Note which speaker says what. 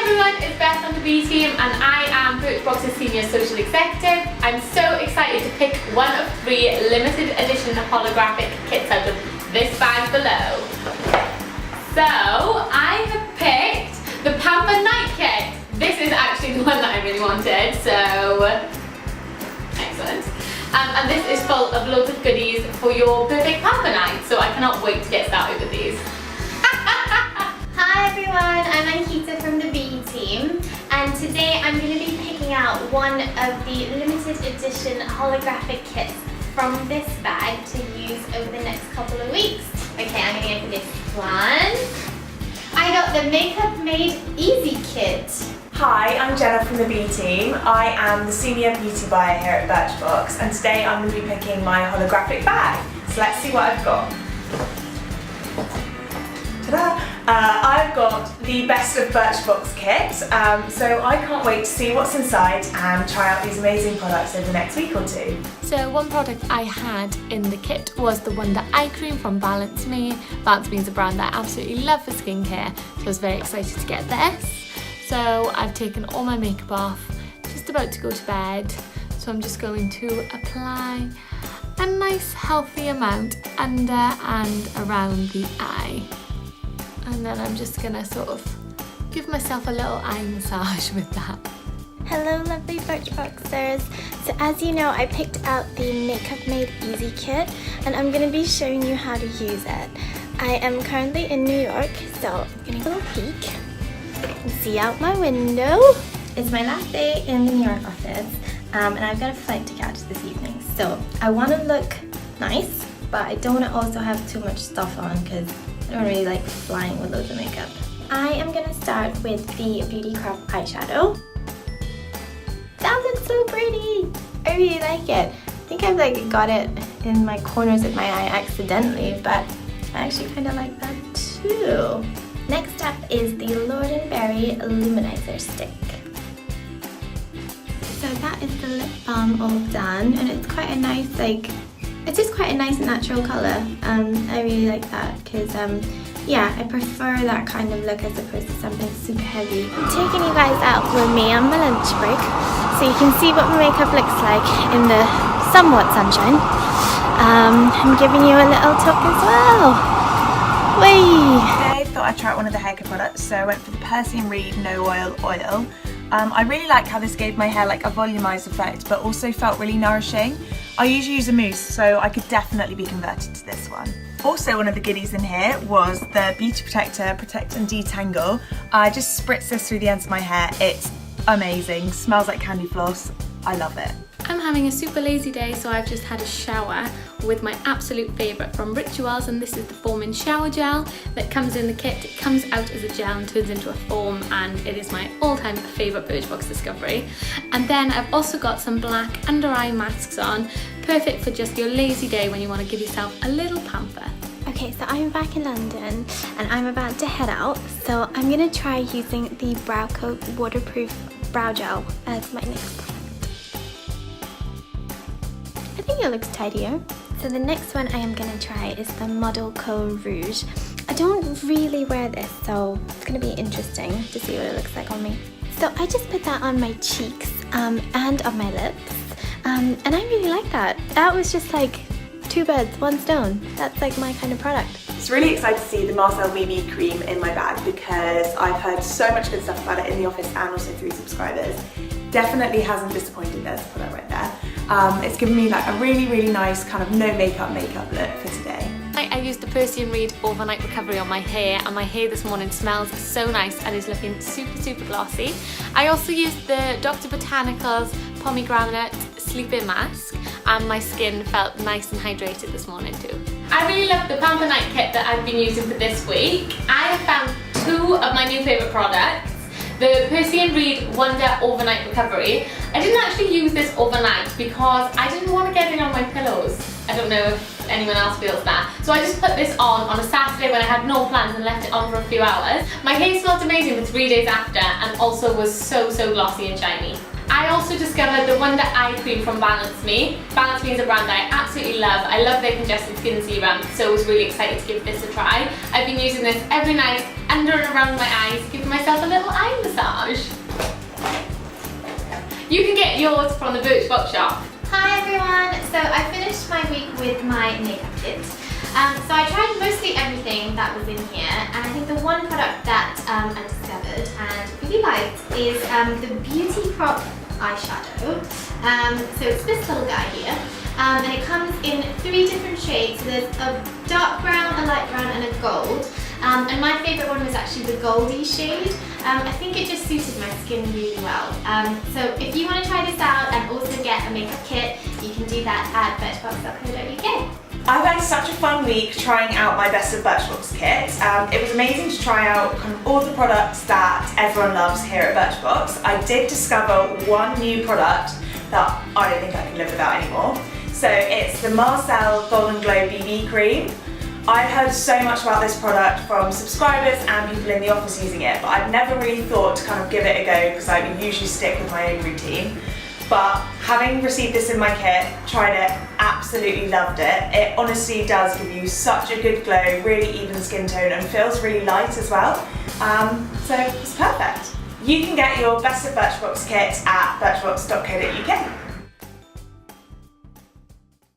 Speaker 1: everyone, it's Beth on the B team and I am Birchbox's Senior Social Executive. I'm so excited to pick one of 3 limited edition holographic kits out of this bag below. So I have picked the Pamper Night Kit. This is actually the one that I really wanted, so excellent. And this is full of loads of goodies for your perfect pamper night, so I cannot wait to get started with these.
Speaker 2: Hi everyone, I'm Ankita from the B team, and today I'm going to be picking out one of the limited edition holographic kits from this bag to use over the next couple of weeks. Okay, I'm going to go for this one. I got the Makeup Made Easy kit.
Speaker 3: Hi, I'm Jenna from the B team. I am the Senior Beauty Buyer here at Birchbox, and today I'm going to be picking my holographic bag. So let's see what I've got. Ta-da! I've got the Best of Birchbox kit, so I can't wait to see what's inside and try out these amazing products over the next week or 2.
Speaker 4: So one product I had in the kit was the Wonder Eye Cream from Balance Me. Balance Me is a brand that I absolutely love for skincare, so I was very excited to get this. So I've taken all my makeup off, just about to go to bed, so I'm just going to apply a nice healthy amount under and around the eye. And then I'm just gonna sort of give myself a little eye massage with that.
Speaker 2: Hello lovely Birchboxers. So as you know, I picked out the Makeup Made Easy kit and I'm going to be showing you how to use it. I am currently in New York, so I'm going to give a little peek. You can see out my window. It's my last day in the New York office and I've got a flight to catch this evening. So I want to look nice, but I don't want to also have too much stuff on because I don't really like flying with loads of makeup. I am going to start with the Beauty Craft eyeshadow. That looks so pretty! I really like it. I think I've got it in my corners of my eye accidentally, but I actually kind of like that too. Next up is the Lord & Berry Luminizer Stick. So that is the lip balm all done, and it's quite a nice, it's just quite a nice natural colour. I really like that because yeah, I prefer that kind of look as opposed to something super heavy. I'm taking you guys out with me on my lunch break so you can see what my makeup looks like in the somewhat sunshine. I'm giving you a little talk as well. Whee!
Speaker 3: Today I thought I'd try out one of the haircare products, so I went for the Percy & Reed No Oil Oil. I really like how this gave my hair like a volumized effect, but also felt really nourishing. I usually use a mousse, so I could definitely be converted to this one. Also, one of the goodies in here was the Beauty Protector Protect and Detangle. I just spritz this through the ends of my hair. It's amazing, smells like candy floss. I love it.
Speaker 4: I'm having a super lazy day, so I've just had a shower with my absolute favourite from Rituals, and this is the Foam-In Shower Gel that comes in the kit. It comes out as a gel and turns into a foam, and it is my all-time favourite Birchbox discovery. And then I've also got some black under-eye masks on, perfect for just your lazy day when you want to give yourself a little pamper.
Speaker 2: Okay, so I'm back in London and I'm about to head out, so I'm going to try using the Brow Coat Waterproof Brow Gel as my next product. I think it looks tidier. So the next one I am going to try is the Model Co Rouge. I don't really wear this, so it's going to be interesting to see what it looks like on me. So I just put that on my cheeks and on my lips, and I really like that. That was just like 2 birds, 1 stone. That's like my kind of product.
Speaker 3: It's really excited to see the Marcel BB cream in my bag because I've heard so much good stuff about it in the office and also through subscribers. Definitely hasn't disappointed. There's a product right there. It's given me like a really nice kind of no makeup look for today.
Speaker 4: I used the Percy & Reed Overnight Recovery on my hair, and my hair this morning smells so nice and is looking super glossy. I also used the Dr. Botanicals Pomegranate Sleep-In Mask, and my skin felt nice and hydrated this morning too.
Speaker 1: I really love the Pamper Night kit that I've been using for this week. I have found 2 of my new favourite products. The Percy & Reed Wonder Overnight Recovery. I didn't actually use this overnight because I didn't want to get it on my pillows. I don't know if anyone else feels that. So I just put this on a Saturday when I had no plans and left it on for a few hours. My hair smelled amazing for 3 days after and also was so glossy and shiny. I also discovered the Wonder Eye Cream from Balance Me. Balance Me is a brand that I absolutely love. I love their congested skin serum, so I was really excited to give this a try. I've been using this every night under and around my eyes, giving myself a little eye massage. get yours from the Birchbox shop.
Speaker 2: Hi everyone! So I finished my week with my makeup kit. So I tried mostly everything that was in here, and I think the one product that I discovered and really liked is the Beauty Prop eyeshadow. So it's this little guy here, and it comes in 3 different shades. So there's a dark brown, a light brown, and a gold. And my favourite one was actually the goldy shade. I think it just suited my skin really well. So if you want to try this out and also get a makeup kit, you can do that at birchbox.co.uk.
Speaker 3: I've had such a fun week trying out my Best of Birchbox kit. It was amazing to try out kind of all the products that everyone loves here at Birchbox. I did discover one new product that I don't think I can live without anymore. So it's the Marcel Golden Glow BB Cream. I've heard so much about this product from subscribers and people in the office using it, but I've never really thought to kind of give it a go because I would usually stick with my own routine. But having received this in my kit, tried it, absolutely loved it. It honestly does give you such a good glow, really even skin tone, and feels really light as well. So it's perfect. You can get your Best of Birchbox kit at birchbox.co.uk.